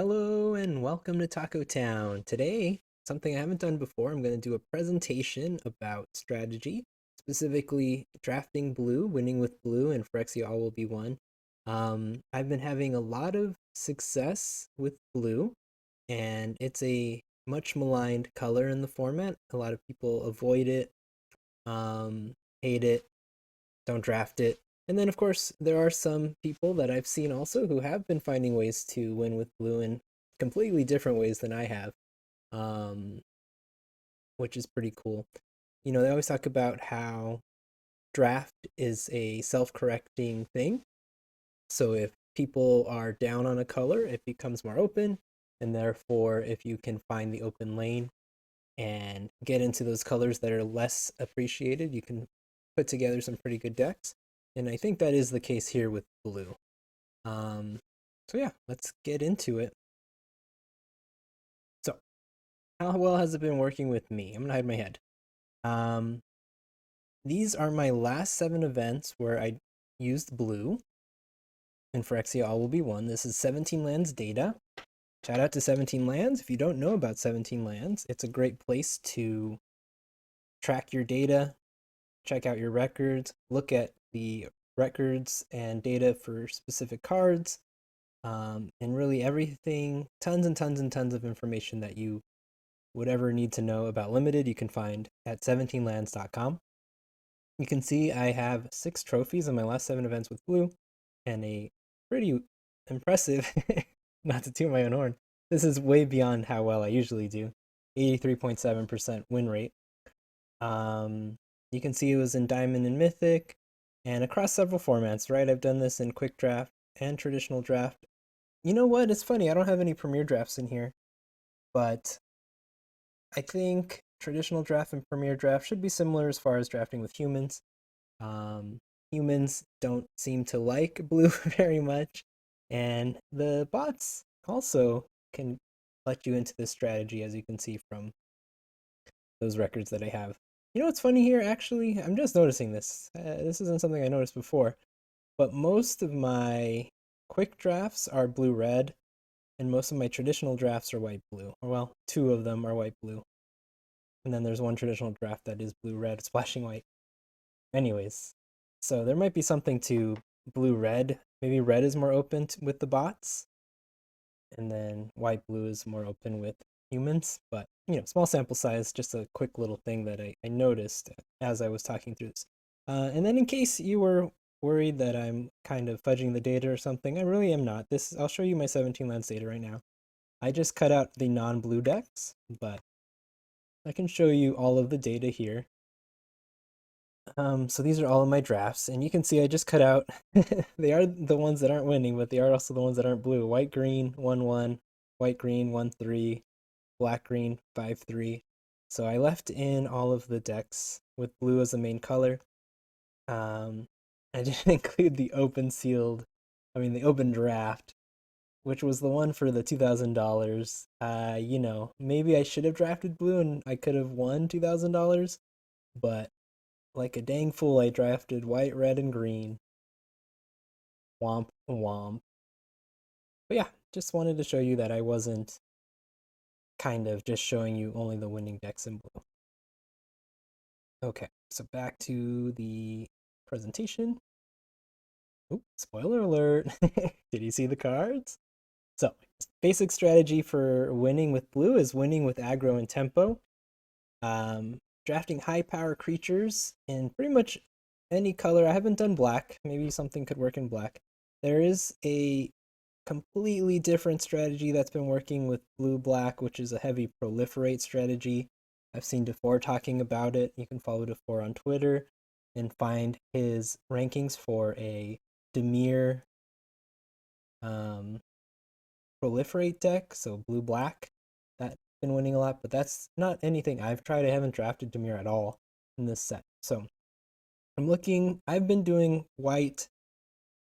Hello and welcome to Taco Town. Today, something I haven't done before, I'm going to do a presentation about strategy, specifically drafting blue, winning with blue, and Phyrexia all will be one. I've been having a lot of success with blue, and it's a much maligned color in the format. A lot of people avoid it, hate it, don't draft it. And then, of course, there are some people that I've seen also who have been finding ways to win with blue in completely different ways than I have, um, which is pretty cool. You know, they always talk about how draft is a self correcting thing. So if people are down on a color, it becomes more open. And therefore, if you can find the open lane and get into those colors that are less appreciated, you can put together some pretty good decks. And I think that is the case here with blue. Um, so yeah, let's get into it. So, how well has it been working with me? I'm gonna hide my head. Um, these are my last 7 events where I used blue, and Phyrexia all will be one. This is 17 lands data. Shout out to 17 lands. If you don't know about 17 lands, it's a great place to track your data, check out your records, look at the records and data for specific cards, and really everything, tons and tons and tons of information that you would ever need to know about Limited, you can find at 17lands.com. You can see I have 6 trophies in my last 7 events with blue, and a pretty impressive, not to toot my own horn, this is way beyond how well I usually do, 83.7% win rate. Um, you can see it was in Diamond and Mythic, and across several formats, right? I've done this in Quick Draft and Traditional Draft. You know what? It's funny, I don't have any Premier Drafts in here, but I think Traditional Draft and Premier Draft should be similar as far as drafting with humans. Um, Humans don't seem to like blue very much, and the bots also can let you into this strategy, as you can see from those records that I have. You know what's funny here, actually? I'm just noticing this. This isn't something I noticed before, but most of my quick drafts are blue red, and most of my traditional drafts are white blue. Or, well, 2 of them are white blue. And then there's one traditional draft that is blue red, splashing white. Anyways, so there might be something to blue red. Maybe red is more open with the bots, and then white blue is more open with humans. But small sample size, just a quick little thing that I noticed as I was talking through this. And then in case you were worried that I'm kind of fudging the data or something, I really am not. I'll show you my 17 lands data right now. I just cut out the non-blue decks, but I can show you all of the data here. So these are all of my drafts, and you can see I just cut out, they are the ones that aren't winning, but they are also the ones that aren't blue. White, green, 1-1, white, green, 1-3, black, green, 5-3. So I left in all of the decks with blue as the main color. Um, I didn't include the the open draft, which was the one for the $2,000. Maybe I should have drafted blue and I could have won $2,000, but like a dang fool, I drafted white, red, and green. Womp womp. But yeah, just wanted to show you that I wasn't kind of just showing you only the winning decks in blue. Okay, so back to the presentation. Oop, spoiler alert. Did you see the cards? So, basic strategy for winning with blue is winning with aggro and tempo. Drafting high power creatures in pretty much any color. I haven't done black. Maybe something could work in black. There is a completely different strategy that's been working with blue black, which is a heavy proliferate strategy. I've seen DeFore talking about it. You can follow DeFore on Twitter and find his rankings for a Demir um, proliferate deck, so blue black. That's been winning a lot, but that's not anything I've tried. I haven't drafted Demir at all in this set. So I've been doing white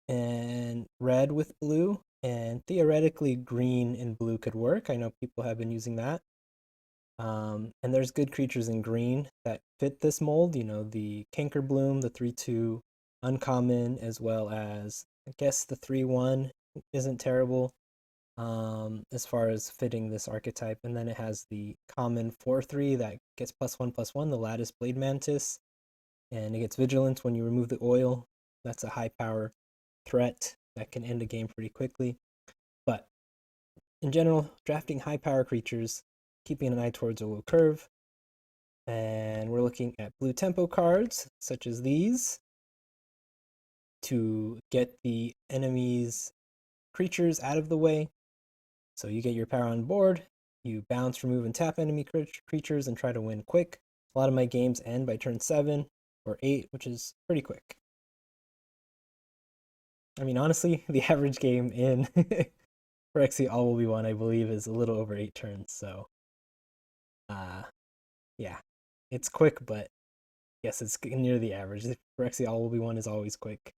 and red with blue, and theoretically green and blue could work. I know people have been using that. And there's good creatures in green that fit this mold, the Canker Bloom, the 3/2 uncommon, as well as I guess the 3/1 isn't terrible. as far as fitting this archetype. And then it has the common 4/3 that gets +1/+1, the Lattice Blade Mantis, and it gets Vigilance when you remove the oil. That's a high power threat that can end a game pretty quickly. But in general, drafting high power creatures, keeping an eye towards a low curve. And we're looking at blue tempo cards, such as these, to get the enemy's creatures out of the way. So you get your power on board, you bounce, remove, and tap enemy creatures and try to win quick. A lot of my games end by turn 7 or 8, which is pretty quick. I mean, honestly, the average game in Phyrexia All Will Be One, I believe, is a little over 8 turns. So, yeah, it's quick, but yes, it's near the average. Phyrexia All Will Be One is always quick.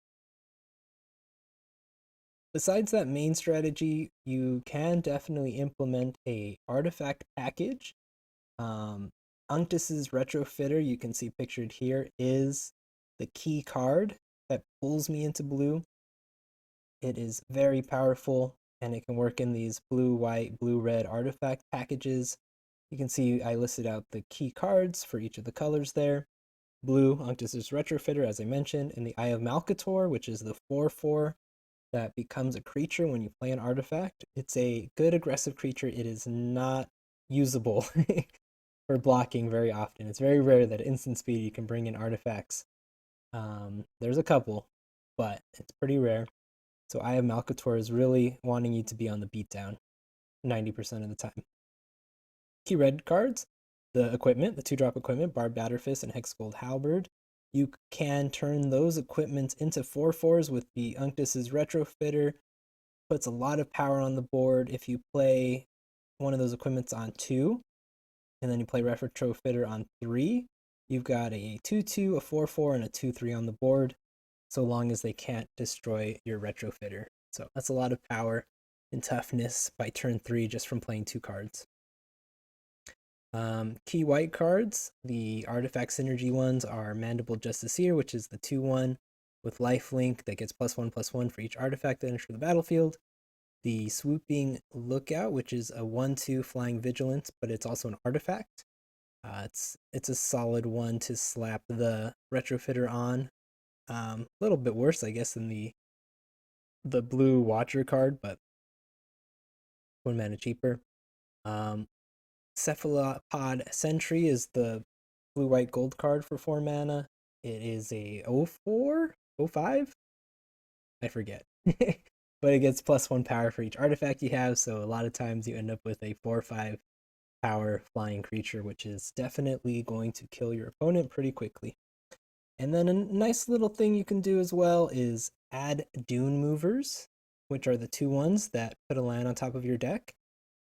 Besides that main strategy, you can definitely implement a artifact package. Unctus's Retrofitter, you can see pictured here, is the key card that pulls me into blue. It is very powerful, and it can work in these blue, white, blue, red artifact packages. You can see I listed out the key cards for each of the colors there. Blue, Unctus's Retrofitter, as I mentioned, and the Eye of Malcator, which is the 4/4 that becomes a creature when you play an artifact. It's a good aggressive creature. It is not usable for blocking very often. It's very rare that at instant speed you can bring in artifacts. There's a couple, but it's pretty rare. So Eye of Malcator is really wanting you to be on the beatdown 90% of the time. Key red cards, the equipment, the 2-drop equipment, Barbed Batterfist and Hexgold Halberd. You can turn those equipments into 4/4s with the Unctus's Retrofitter. Puts a lot of power on the board. If you play one of those equipments on 2, and then you play Retrofitter on 3, you've got a 2/2, a 4/4, and a 2/3 on the board, so long as they can't destroy your Retrofitter. So that's a lot of power and toughness by turn 3 just from playing 2 cards. Key white cards, the artifact synergy ones are Mandible Justiciar, which is the 2/1 with lifelink that gets +1/+1 for each artifact that enters the battlefield. The Swooping Lookout, which is a 1/2 flying vigilance, but it's also an artifact. It's a solid one to slap the Retrofitter on. A little bit worse, I guess, than the blue Watcher card, but 1 mana cheaper. Cephalopod Sentry is the blue white gold card for 4 mana. It is a 04? 05? I forget. But it gets +1 power for each artifact you have, so a lot of times you end up with a 4/5 power flying creature, which is definitely going to kill your opponent pretty quickly. And then a nice little thing you can do as well is add Dune Movers, which are the 2/1s that put a land on top of your deck,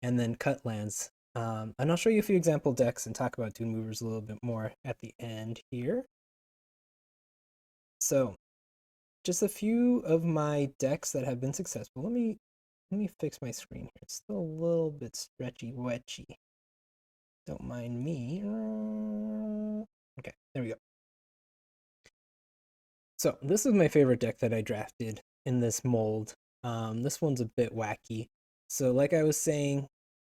and then cut lands. And I'll show you a few example decks and talk about Dune Movers a little bit more at the end here. So, just a few of my decks that have been successful. Let me fix my screen here. It's still a little bit stretchy wetchy. Don't mind me. Okay, there we go. So this is my favorite deck that I drafted in this mold. This one's a bit wacky. So like I was saying,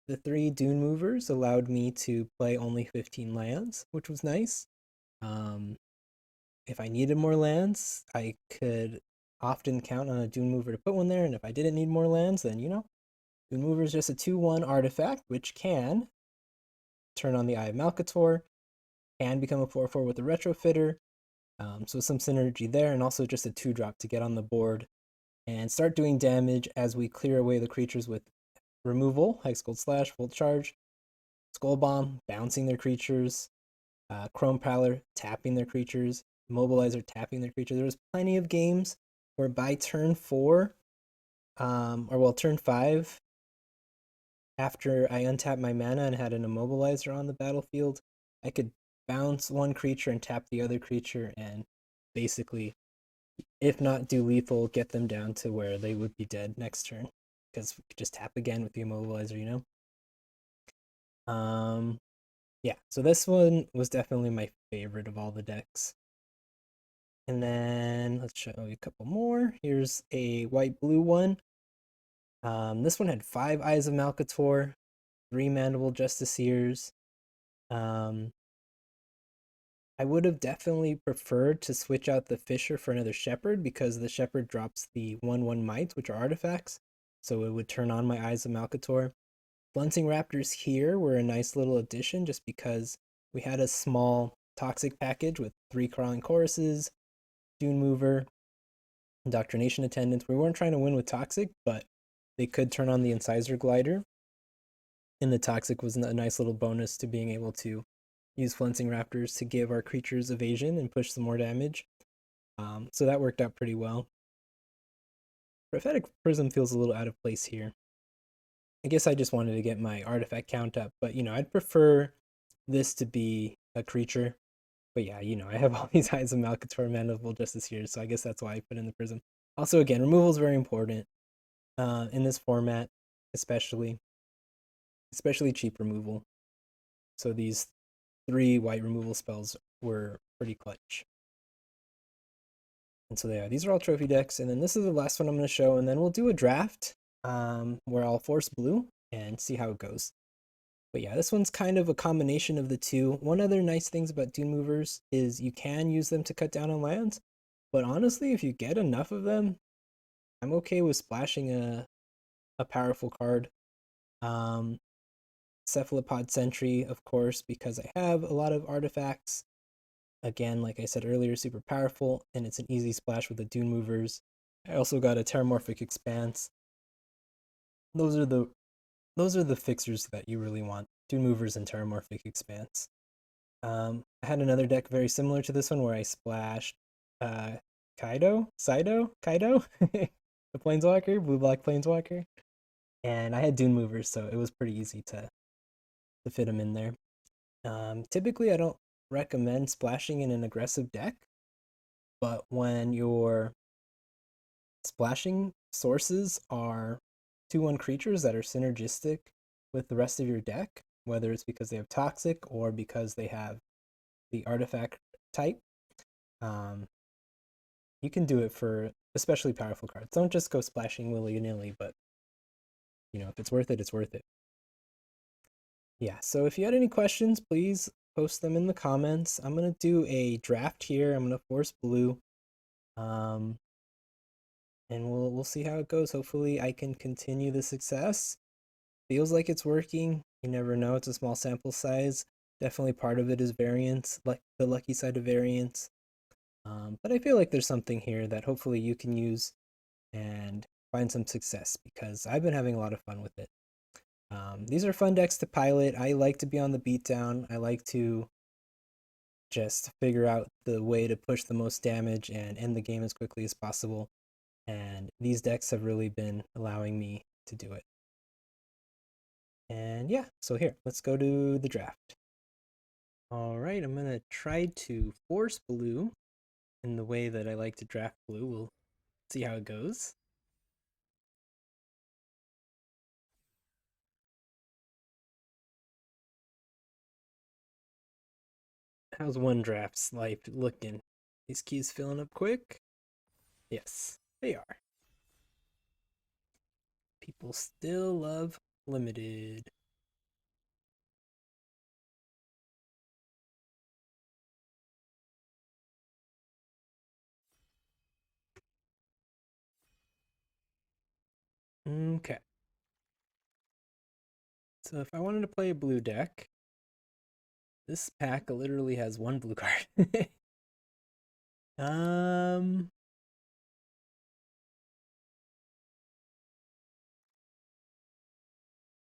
the 3 Dune Movers allowed me to play only 15 lands, which was nice. If I needed more lands, I could often count on a Dune Mover to put one there, and if I didn't need more lands, then, Dune Mover is just a 2/1 artifact, which can turn on the Eye of Malcator, can become a 4/4 with a Retrofitter, so some synergy there, and also just a 2-drop to get on the board and start doing damage as we clear away the creatures with removal, Hexgold Slash, Full Charge, Skull Bomb, bouncing their creatures, Chrome Prowler, tapping their creatures, Mobilizer, tapping their creatures. There was plenty of games where by turn 4, turn 5, after I untapped my mana and had an Immobilizer on the battlefield, I could bounce one creature and tap the other creature and basically, if not do lethal, get them down to where they would be dead next turn. Because we could just tap again with the Immobilizer, Yeah, so this one was definitely my favorite of all the decks. And then let's show you a couple more. Here's a white-blue one. This one had 5 Eyes of Malcator, 3 Mandible Justiciars. Um, I would have definitely preferred to switch out the Fisher for another Shepherd because the Shepherd drops the 1/1 Mites, which are artifacts, so it would turn on my Eyes of Malcator. Fluncing Raptors here were a nice little addition just because we had a small toxic package with 3 Crawling Choruses, Dune Mover, Indoctrination Attendants. We weren't trying to win with Toxic, but they could turn on the Incisor Glider, and the Toxic was a nice little bonus to being able to use Fluncing Raptors to give our creatures evasion and push some more damage. So that worked out pretty well. Prophetic Prism feels a little out of place here. I guess I just wanted to get my artifact count up, but I'd prefer this to be a creature. But yeah, I have all these Eyes of Malcator Mandible Justiciars, so I guess that's why I put in the Prism. Also, again, removal is very important in this format, especially cheap removal. So these 3 white removal spells were pretty clutch. And so yeah, these are all trophy decks, and then this is the last one I'm going to show, and then we'll do a draft where I'll force blue and see how it goes. But yeah, this one's kind of a combination of the two. One other nice things about Dune Movers is you can use them to cut down on lands, but honestly, if you get enough of them, I'm okay with splashing a powerful card. Cephalopod Sentry, of course, because I have a lot of artifacts. Again, like I said earlier, super powerful, and it's an easy splash with the Dune Movers. I also got a Terramorphic Expanse. Those are the fixers that you really want. Dune Movers and Terramorphic Expanse. I had another deck very similar to this one where I splashed Kaido, the Planeswalker, blue-black Planeswalker. And I had Dune Movers, so it was pretty easy to fit them in there. Typically, I don't recommend splashing in an aggressive deck, but when your splashing sources are 2/1 creatures that are synergistic with the rest of your deck, whether it's because they have Toxic or because they have the artifact type, you can do it for especially powerful cards. Don't just go splashing willy-nilly, but if it's worth it, it's worth it. Yeah, so if you had any questions, please post them in the comments. I'm going to do a draft here. I'm going to force blue. And we'll see how it goes. Hopefully I can continue the success. Feels like it's working. You never know. It's a small sample size. Definitely part of it is variance, like the lucky side of variance. But I feel like there's something here that hopefully you can use and find some success because I've been having a lot of fun with it. These are fun decks to pilot. I like to be on the beatdown. I like to just figure out the way to push the most damage and end the game as quickly as possible. And these decks have really been allowing me to do it. And yeah, so here, let's go to the draft. All right, I'm going to try to force blue in the way that I like to draft blue. We'll see how it goes. How's one draft's life looking? These keys filling up quick? Yes, they are. People still love limited. Okay. So if I wanted to play a blue deck, this pack literally has 1 blue card. um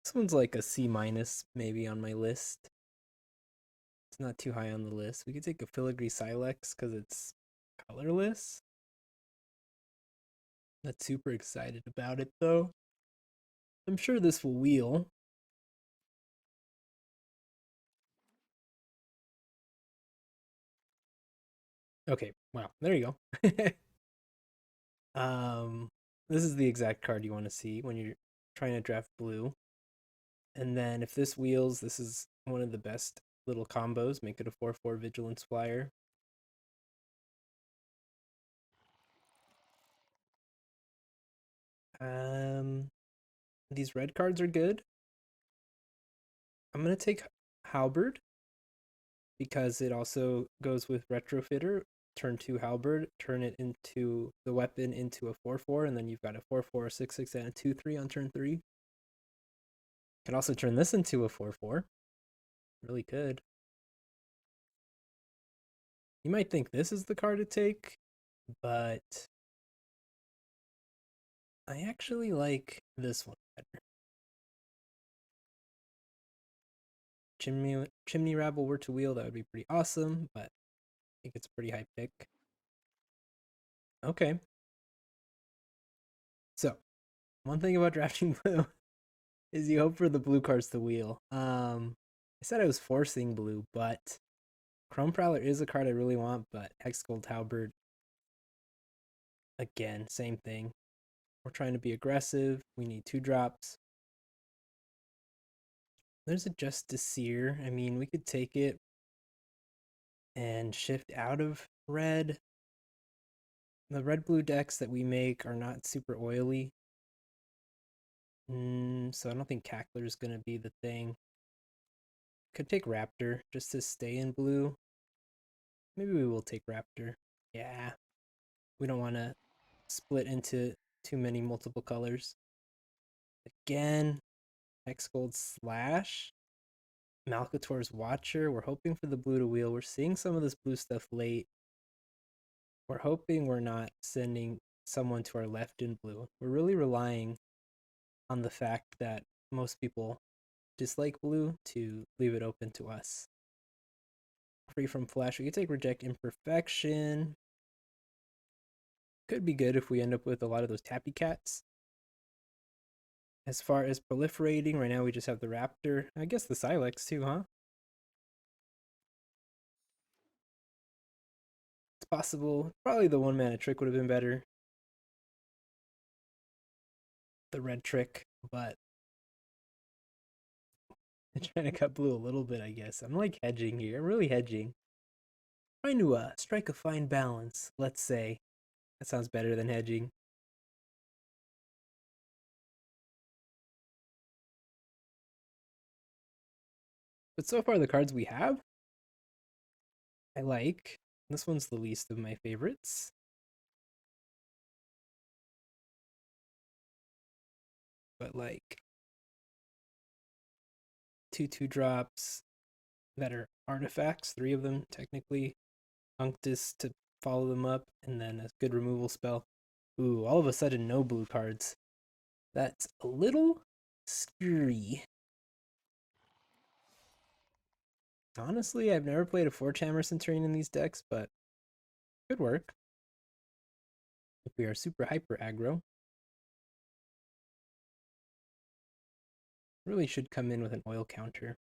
this one's like a C minus maybe on my list. It's not too high on the list. We could take a Filigree Silex because it's colorless. Not super excited about it though. I'm sure this will wheel. Okay, wow, there you go. um, this is the exact card you want to see when you're trying to draft blue. And then if this wheels, this is one of the best little combos. Make it a 4/4 Vigilance Flyer. Um, These red cards are good. I'm going to take Halberd because it also goes with Retrofitter. Turn 2 Halberd, turn it into the weapon into a 4/4, and then you've got a 4/4, a 6/6, and a 2/3 on turn 3. Can also turn this into a 4/4. Really good. You might think this is the card to take, but I actually like this one better. Chimney Rabble were to wheel, that would be pretty awesome, but I think it's a pretty high pick. Okay. So, one thing about drafting blue is you hope for the blue cards to wheel. I said I was forcing blue, but Chrome Prowler is a card I really want, but Hex Gold Halberd, again, same thing. We're trying to be aggressive. We need 2 drops. There's a Justiciar. I mean, we could take it and shift out of red. The red-blue decks that we make are not super oily. So I don't think Cackler is going to be the thing. Could take Raptor just to stay in blue. Maybe we will take Raptor. Yeah. We don't want to split into too many multiple colors. Again, Hex Gold Slash. Malcator's Watcher. We're hoping for the blue to wheel. We're seeing some of this blue stuff late. We're hoping we're not sending someone to our left in blue. We're really relying on the fact that most people dislike blue to leave it open to us. Free from Flash. We could take Reject Imperfection. Could be good if we end up with a lot of those Tappy Cats. As far as proliferating, right now we just have the Raptor. I guess the Silex too, huh? It's possible. Probably the 1-mana trick would have been better. The red trick, but I'm trying to cut blue a little bit, I guess. I'm like hedging here. I'm really hedging. Trying to strike a fine balance, let's say. That sounds better than hedging. But so far, the cards we have, I like. This one's the least of my favorites. But like 2/2 drops that are artifacts, 3 of them technically. Unctus to follow them up, and then a good removal spell. Ooh, all of a sudden, no blue cards. That's a little scary. Honestly, I've never played a 4-Chamber Centurion in these decks, but could work. If we are super hyper aggro. Really should come in with an oil counter.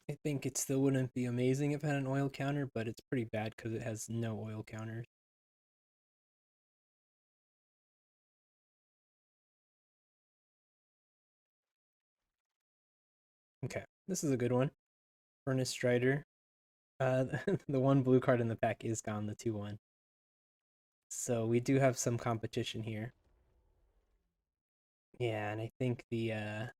I think it still wouldn't be amazing if it had an oil counter, but it's pretty bad because it has no oil counters. Okay, this is a good one. Furnace Strider. The one blue card in the pack is gone, the 2/1. So we do have some competition here. Yeah, and I think the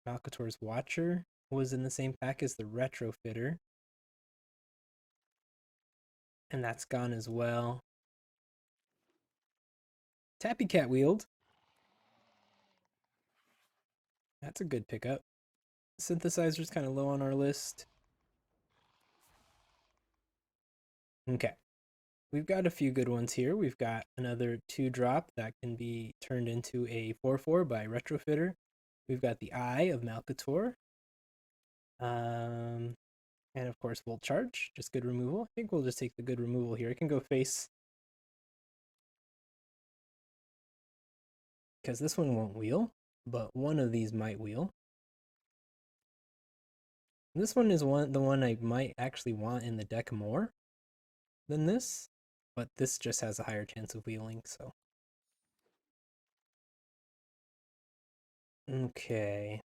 Malcator's Watcher was in the same pack as the Retrofitter. And that's gone as well. Tappy Cat Wield. That's a good pickup. Synthesizer's kind of low on our list. Okay. We've got a few good ones here. We've got another 2-drop that can be turned into a 4/4 by Retrofitter. We've got the Eye of Malcator. And of course, Volt Charge, just good removal. I think we'll just take the good removal here. It can go face, because this one won't wheel, but one of these might wheel. This one is the one I might actually want in the deck more than this, but this just has a higher chance of wheeling, so. Okay.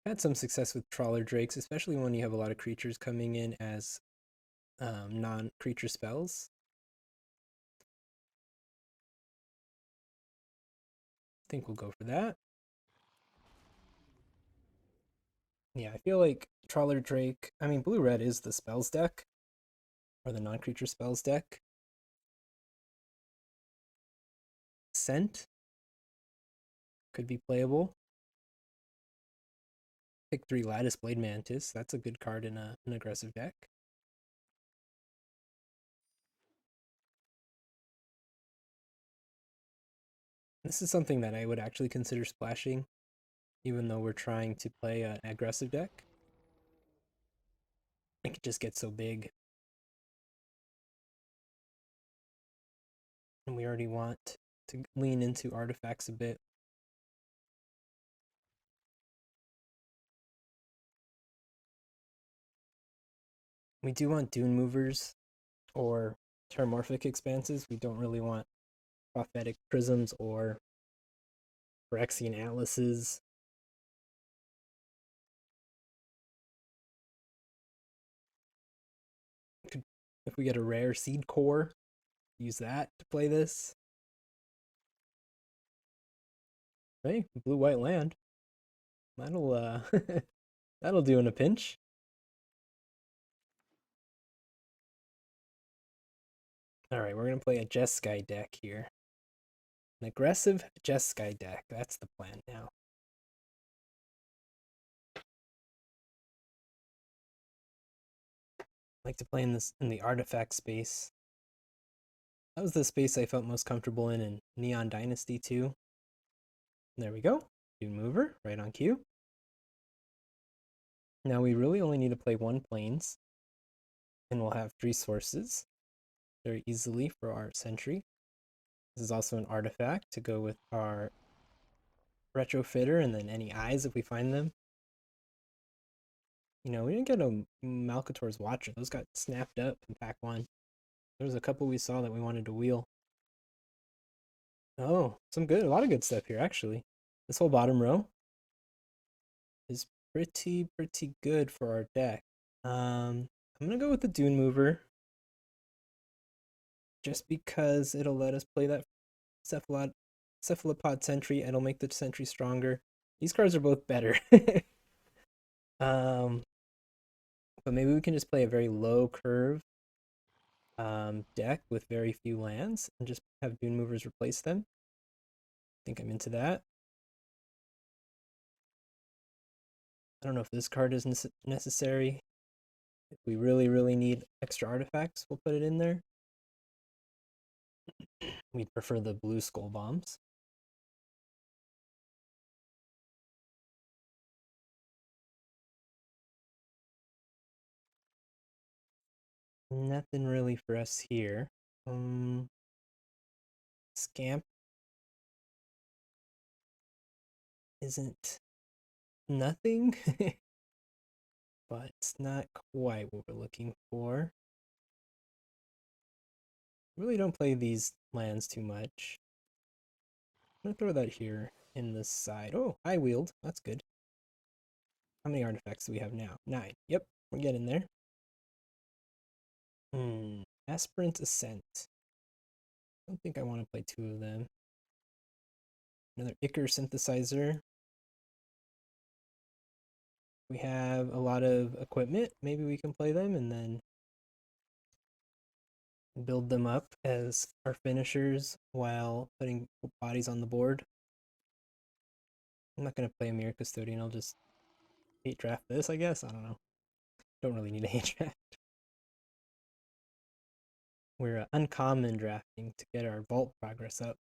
Had some success with Trawler Drakes, especially when you have a lot of creatures coming in as non-creature spells. I think we'll go for that. Yeah, I feel like Trawler Drake. I mean, blue red is the spells deck or the non-creature spells deck. Scent could be playable. Pick 3 Lattice Blade Mantis. That's a good card in an aggressive deck. This is something that I would actually consider splashing, even though we're trying to play an aggressive deck. It could just get so big. And we already want to lean into artifacts a bit. We do want Dune Movers or Terramorphic Expanses. We don't really want Prophetic Prisms or Phyrexian Atlases. Could, if we get a rare Seed Core, use that to play this. Hey, blue-white land. That'll that'll do in a pinch. All right, we're gonna play a Jeskai deck here. An aggressive Jeskai deck. That's the plan now. I like to play in this in the artifact space. That was the space I felt most comfortable in Neon Dynasty too. There we go. Dune Mover, right on cue. Now we really only need to play 1 planes, and we'll have 3 sources very easily for our sentry. This is also an artifact to go with our retrofitter and then any eyes if we find them. You know, we didn't get a Malcator's Watcher. Those got snapped up in pack 1. There was a couple we saw that we wanted to wheel. Oh, a lot of good stuff here actually. This whole bottom row is pretty good for our deck. I'm gonna go with the Dune Mover just because it'll let us play that Cephalopod Sentry and it'll make the Sentry stronger. These cards are both better. um, but maybe we can just play a very low curve deck with very few lands and just have Dune Movers replace them. I think I'm into that. I don't know if this card is necessary. If we really need extra artifacts, we'll put it in there. We'd prefer the blue Skull Bombs. Nothing really for us here. Scamp isn't nothing, but it's not quite what we're looking for. Really don't play these lands too much. I'm gonna throw that here in the side. Oh, I wield. That's good. How many artifacts do we have now? 9. Yep, we're getting there. Aspirant Ascent. I don't think I want to play 2 of them. Another Ichor Synthesizer. We have a lot of equipment. Maybe we can play them and then build them up as our finishers while putting bodies on the board. I'm not going to play a Mirror Custodian. I'll just hate draft this, I guess. I don't know. Don't really need a hate draft. We're uncommon drafting to get our vault progress up.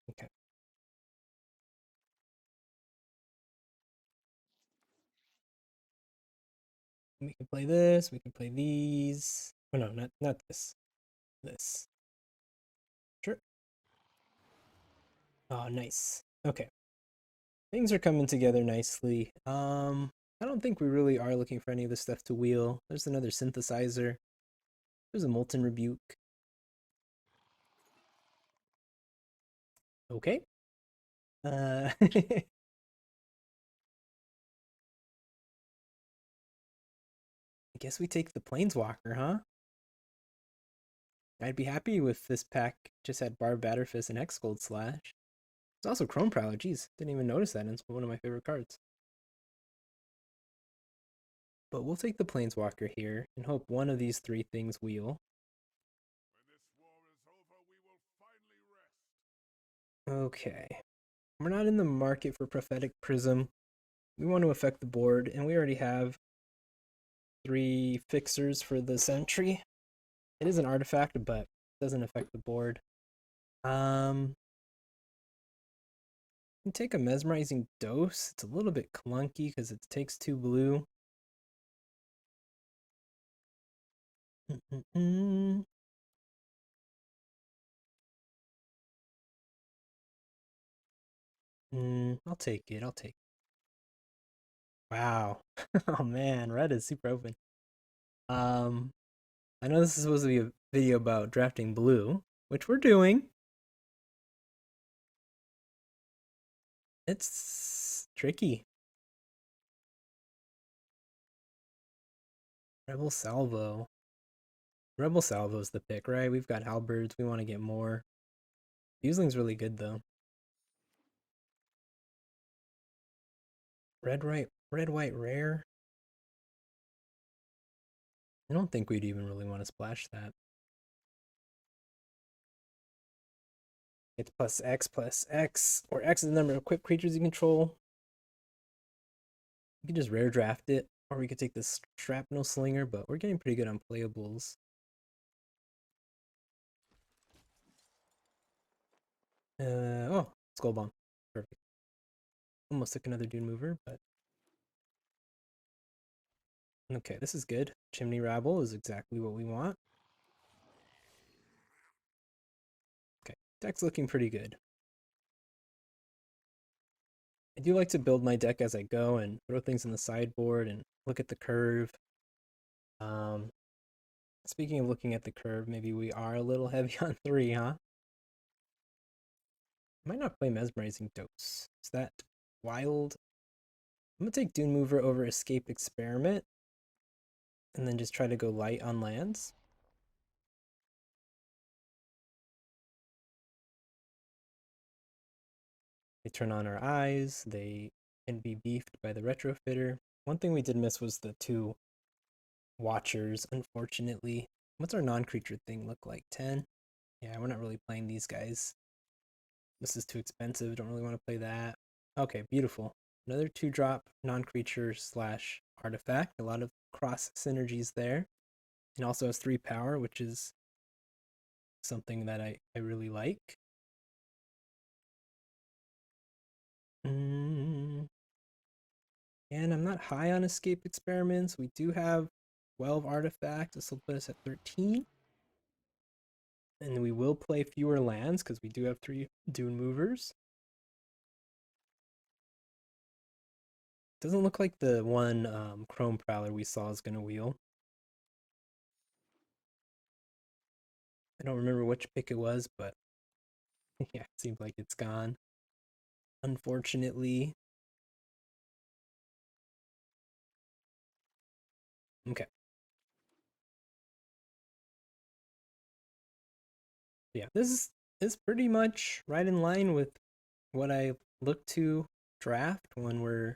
Okay. We can play this. We can play these. Oh no, not this. This. Sure. Oh, nice. Okay. Things are coming together nicely. I don't think we really are looking for any of this stuff to wheel. There's another synthesizer. There's a Molten Rebuke. Okay. I guess we take the Planeswalker, huh? I'd be happy with this pack just had Barb Batterfist and Hexgold Slash. It's also Chrome Prowler. Jeez, didn't even notice that. And it's one of my favorite cards. But we'll take the Planeswalker here and hope one of these three things wheel. Okay. We're not in the market for Prophetic Prism. We want to affect the board, and we already have 3 fixers for the Sentry. It is an artifact, but it doesn't affect the board. You take a Mesmerizing Dose. It's a little bit clunky because it takes 2 blue. I'll take it. I'll take it. Wow. Oh man, red is super open. Um, I know this is supposed to be a video about drafting blue, which we're doing. It's tricky. Rebel Salvo. Rebel Salvo's the pick, right? We've got halberds. We want to get more. Fuseling's really good though. Red white rare. I don't think we'd even really want to splash that. It's plus X, or X is the number of equipped creatures you control. You can just rare draft it, or we could take this Shrapnel Slinger, but we're getting pretty good on playables. Oh, Skull Bomb. Perfect. Almost took another Dune Mover, but okay, this is good. Chimney Rabble is exactly what we want. Okay, deck's looking pretty good. I do like to build my deck as I go and throw things in the sideboard and look at the curve. Um, Speaking of looking at the curve, maybe we are a little heavy on 3, huh? I might not play Mesmerizing Dose. Is that wild? I'm gonna take Dune Mover over Escape Experiment and then just try to go light on lands. They turn on our eyes, they can be beefed by the retrofitter. One thing we did miss was the 2 Watchers, unfortunately. What's our non-creature thing look like? 10? Yeah, we're not really playing these guys. This is too expensive, don't really want to play that. Okay, beautiful. Another 2-drop non-creature slash artifact. A lot of cross synergies there. And also has 3 power, which is something that I really like. And I'm not high on escape experiments. We do have 12 artifacts. This will put us at 13. And we will play fewer lands because we do have 3 Dune Movers. Doesn't look like the one Chrome Prowler we saw is going to wheel. I don't remember which pick it was, but yeah, it seems like it's gone. Unfortunately. Okay. Yeah, this is pretty much right in line with what I look to draft when we're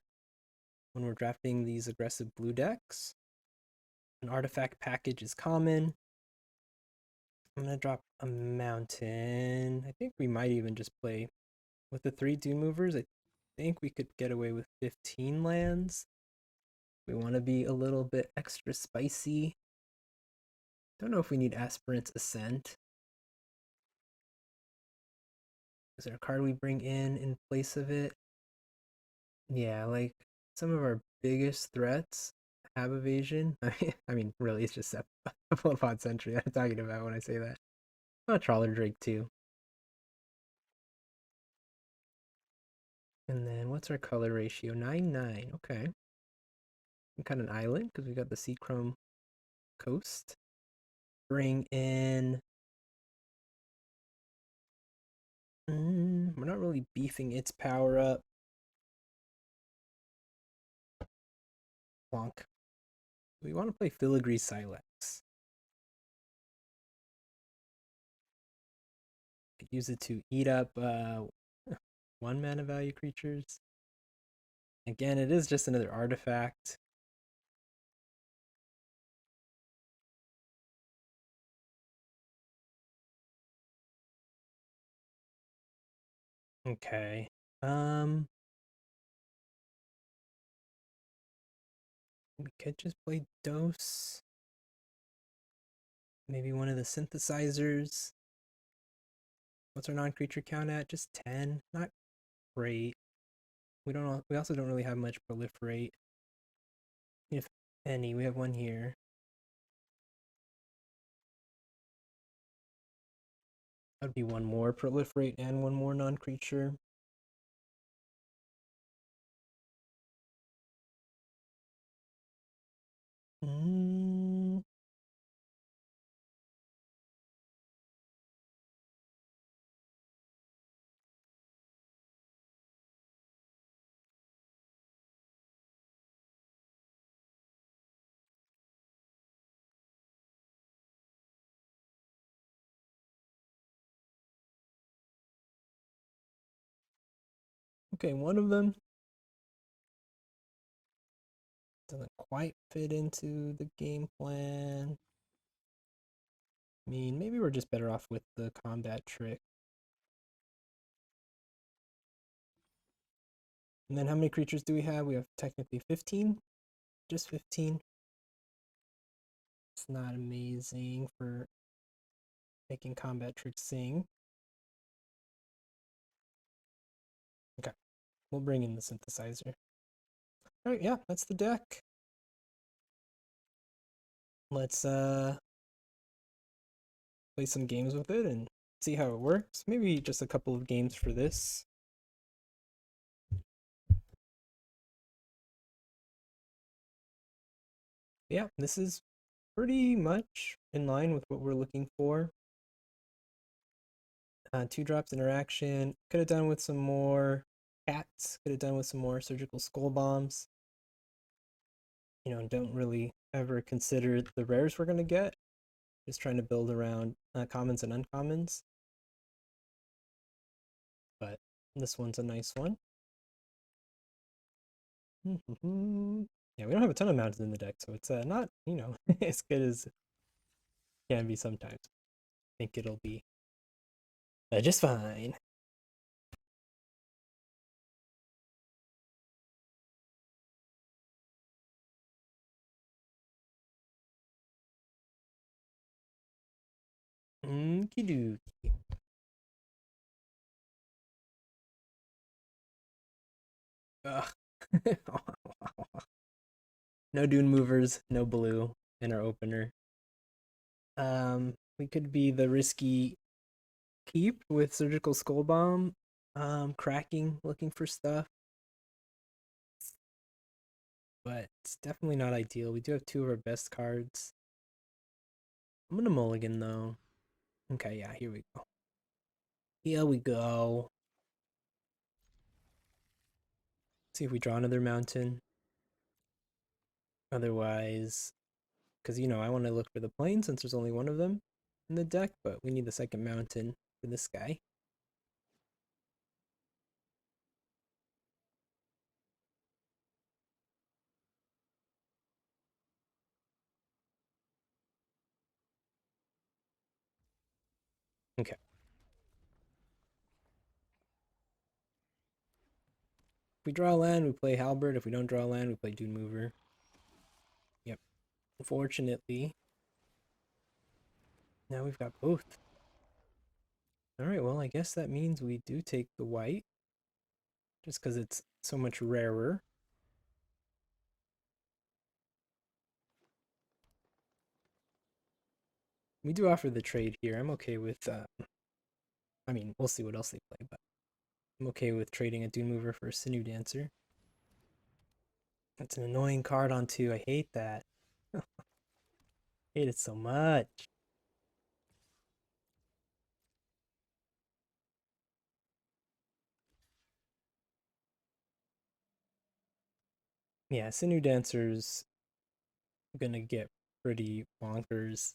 drafting these aggressive blue decks. An artifact package is common. I'm gonna drop a mountain. I think we might even just play with the 3 Dune Movers. I think we could get away with 15 lands. We want to be a little bit extra spicy. Don't know if we need Aspirant's Ascent. Is there a card we bring in place of it? Yeah, like some of our biggest threats have evasion. I mean, really, it's just Cephalopod Sentry I'm talking about when I say that. Oh, Trawler Drake too. And then what's our color ratio? 9-9. Okay. We got an island because we got the Sea Chrome Coast. Bring in. We're not really beefing its power up. Plonk. We want to play Filigree Silex. Could use it to eat up 1 mana value creatures. Again, it is just another artifact. Okay. We could just play Dose. Maybe one of the synthesizers. What's our non-creature count at? Just 10. Not great. We also don't really have much proliferate. If any, we have one here. That'd be one more proliferate and one more non-creature. Mm. Okay, one of them doesn't quite fit into the game plan. I mean, maybe we're just better off with the combat trick. And then how many creatures do we have? We have technically 15. Just 15. It's not amazing for making combat tricks sing. Okay, we'll bring in the synthesizer. All right, yeah, that's the deck. Let's play some games with it and see how it works. Maybe just a couple of games for this. Yeah, this is pretty much in line with what we're looking for. 2 drops interaction. Could have done with some more cats. Could have done with some more surgical skull bombs. Don't really ever consider the rares we're gonna get. Just trying to build around commons and uncommons. But this one's a nice one. Yeah, we don't have a ton of mountains in the deck, so it's not, as good as it can be sometimes. I think it'll be just fine. Okie dokie. Ugh. No dune movers, no blue in our opener. We could be the risky keep with surgical skull bomb, cracking, looking for stuff, but it's definitely not ideal. We do have 2 of our best cards. I'm gonna mulligan though. Okay, yeah, here we go. Here we go. See if we draw another mountain. Otherwise, because I want to look for the plane since there's only one of them in the deck, but we need the second mountain for this guy. Okay. If we draw a land, we play Halberd. If we don't draw a land, we play Dune Mover. Yep. Unfortunately, now we've got both. Alright, well, I guess that means we do take the white, just because it's so much rarer. We do offer the trade here. I'm okay with, I mean, we'll see what else they play, but I'm okay with trading a Dune Mover for a Sinew Dancer. That's an annoying card on 2. I hate that. I hate it so much. Yeah, Sinew Dancers gonna get pretty bonkers.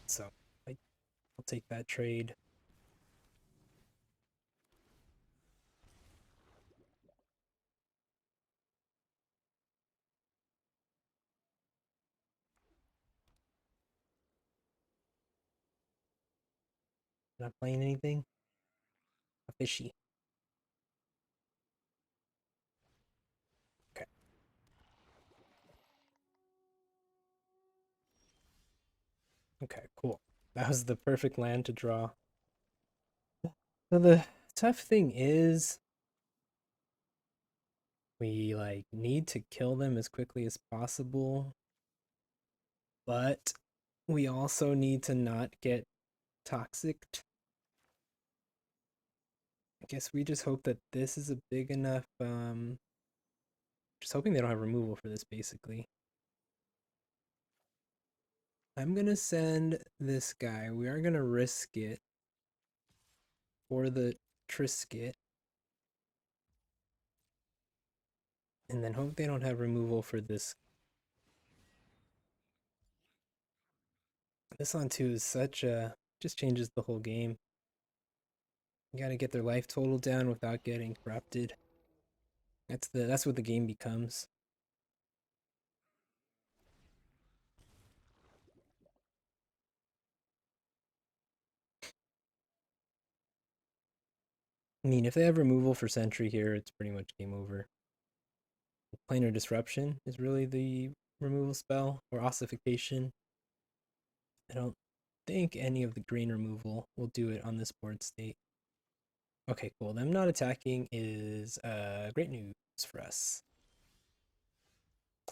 So I'll take that trade. Not playing anything. A fishy. Okay. Okay, cool. That was the perfect land to draw. So the tough thing is we like need to kill them as quickly as possible, but we also need to not get toxic. I guess we just hope that this is a big enough just hoping they don't have removal for this basically. I'm gonna send this guy. We are gonna risk it for the Trisket. And then hope they don't have removal for this. This on 2 is such a just changes the whole game. You gotta get their life total down without getting corrupted. That's what the game becomes. I mean, if they have removal for Sentry here, it's pretty much game over. Planar Disruption is really the removal spell, or Ossification. I don't think any of the green removal will do it on this board state. Okay, cool. Them not attacking is great news for us.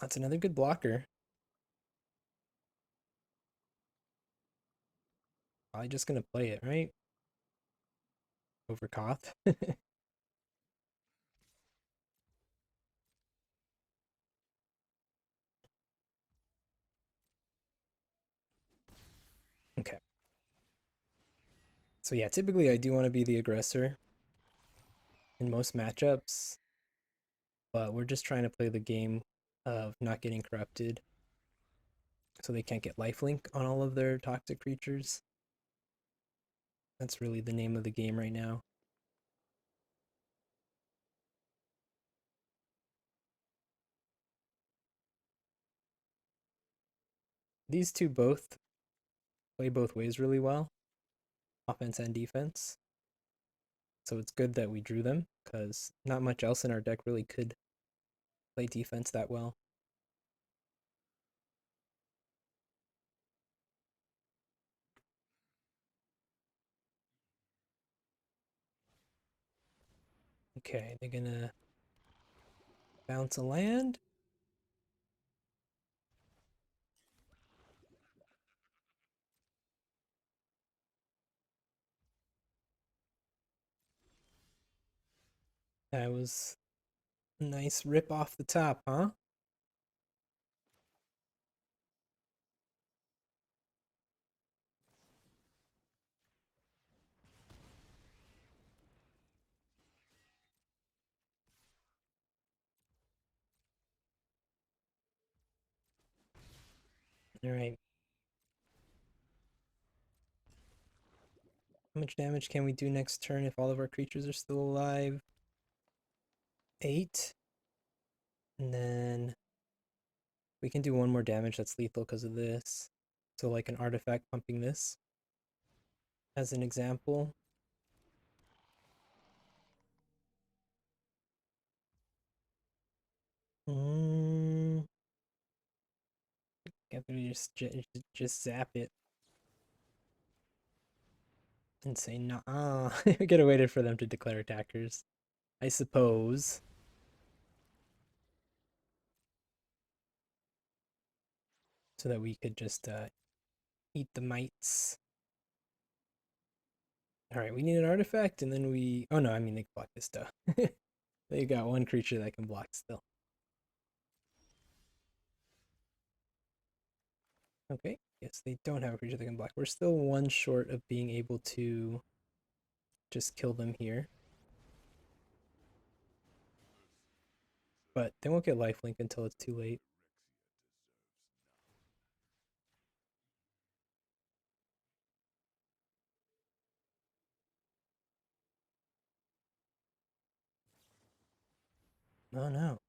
That's another good blocker. Probably just gonna play it, right? Over Koth. Okay. So yeah, typically I do want to be the aggressor in most matchups, but we're just trying to play the game of not getting corrupted so they can't get lifelink on all of their toxic creatures. That's really the name of the game right now. These two both play both ways really well, offense and defense. So it's good that we drew them because not much else in our deck really could play defense that well. Okay, they're gonna bounce a land. That was a nice rip off the top, huh? All right. How much damage can we do next turn if all of our creatures are still alive? 8. And then we can do one more damage that's lethal because of this. So like an artifact pumping this as an example. Mm, Can't we just zap it and say nah? We could have waited for them to declare attackers, I suppose, so that we could just eat the mites. All right, we need an artifact, and then we. Oh no, I mean they can block this stuff. They got one creature that can block still. Okay, yes, they don't have a creature that can block. We're still one short of being able to just kill them here. But they won't get lifelink until it's too late. Oh no.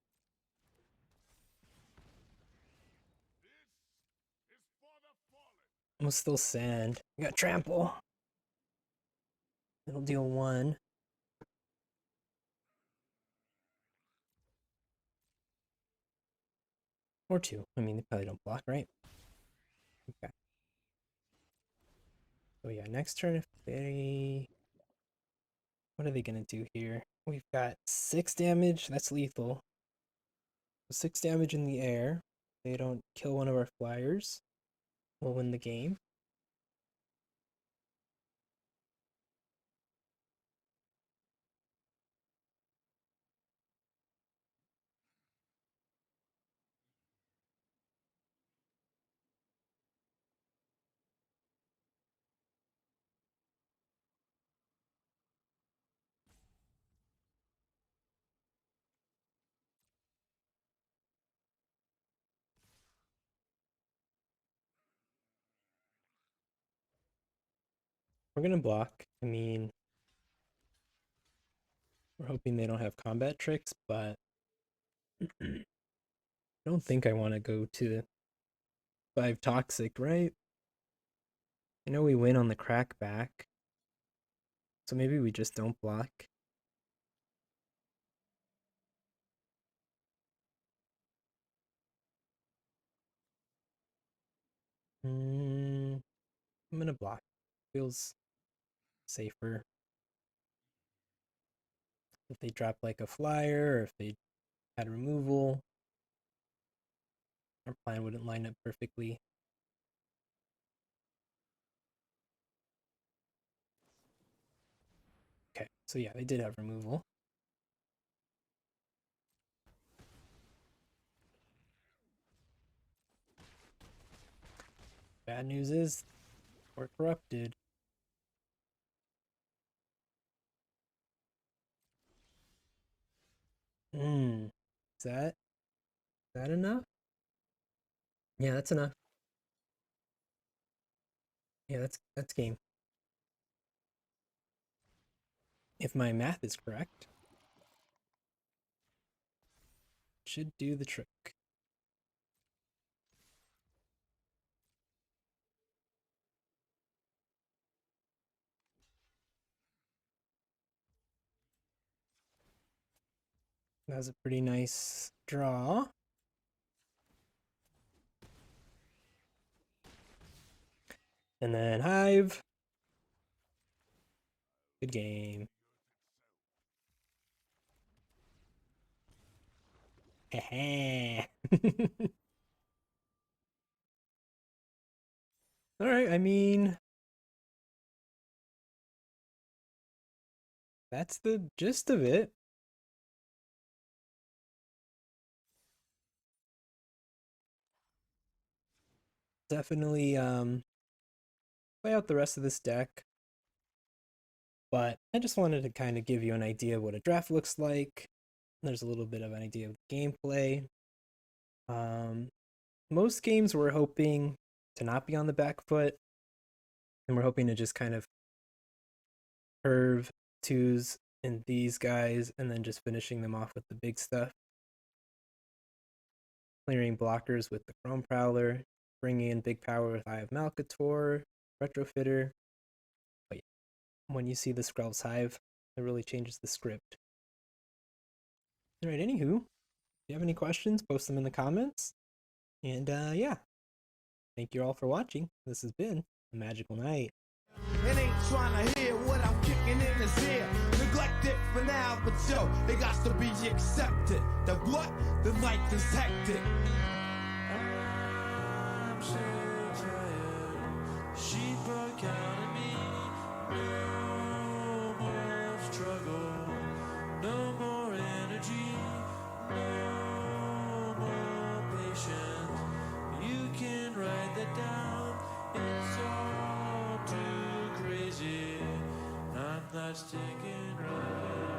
Almost still sand. We got trample. It'll deal 1. Or 2. I mean, they probably don't block, right? Okay. So yeah, next turn if they... What are they gonna do here? We've got 6 damage. That's lethal. 6 damage in the air. They don't kill one of our flyers. We'll win the game. We're gonna block. I mean, we're hoping they don't have combat tricks, but I don't think I want to go to 5 toxic, right? I know we win on the crackback, so maybe we just don't block. I'm gonna block. Feels safer. If they drop like a flyer, or if they had removal, our plan wouldn't line up perfectly. Okay, so yeah, they did have removal. Bad news is we're corrupted. Hmm. Is that enough? Yeah, that's enough. Yeah, that's game. If my math is correct, should do the trick. That was a pretty nice draw. And then Hive. Good game. All right, I mean, that's the gist of it. Definitely play out the rest of this deck. But I just wanted to kind of give you an idea of what a draft looks like. There's a little bit of an idea of gameplay. Most games we're hoping to not be on the back foot, and we're hoping to just kind of curve twos and these guys, and then just finishing them off with the big stuff. Clearing blockers with the Chrome Prowler, bringing in big power with Eye of Malcator, Retrofitter. But yeah, when you see the Skrell's Hive, it really changes the script. Alright, anywho, if you have any questions, post them in the comments. And yeah, thank you all for watching. This has been a magical night. It ain't trying to hear what I'm kicking in his ear. Neglect it for now, but yo, it got to be accepted. The what? The life is hectic. I'm so tired. Sheep are counting me. No more struggle. No more energy. No more patience. You can write that down. It's all too crazy. I'm not sticking right.